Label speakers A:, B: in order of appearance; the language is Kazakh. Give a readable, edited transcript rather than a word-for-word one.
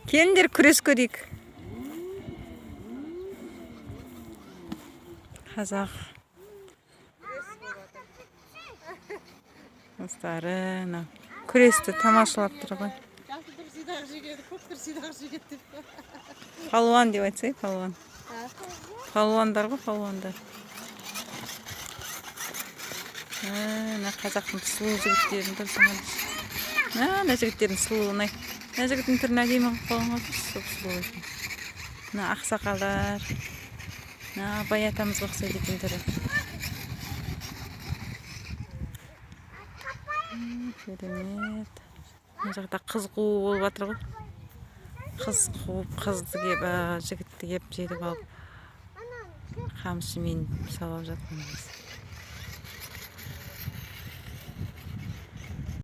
A: Келіңдер күрес көрейік. Қазақ қыздары күресті тамашалап тұр ғой. Палуан деп айтсай, палуан. Палуандар ғой, палуандар. Қазақтың сұлу жігіттерін тұрсаңыз. Мына жігіттердің сұлуын ай. Мына жігіттің түрін әдемі қылып қойған ғой, сұлу екен. Мына ақсақалдар. Абай атамызға ұқсайды екен түрі. Керемет. Мына жақта қыз қуу болып жатыр ғой. Қыз қуып, қызды кеп, жігітті кеп жетіп алып, қамшымен салып жатқанбыз.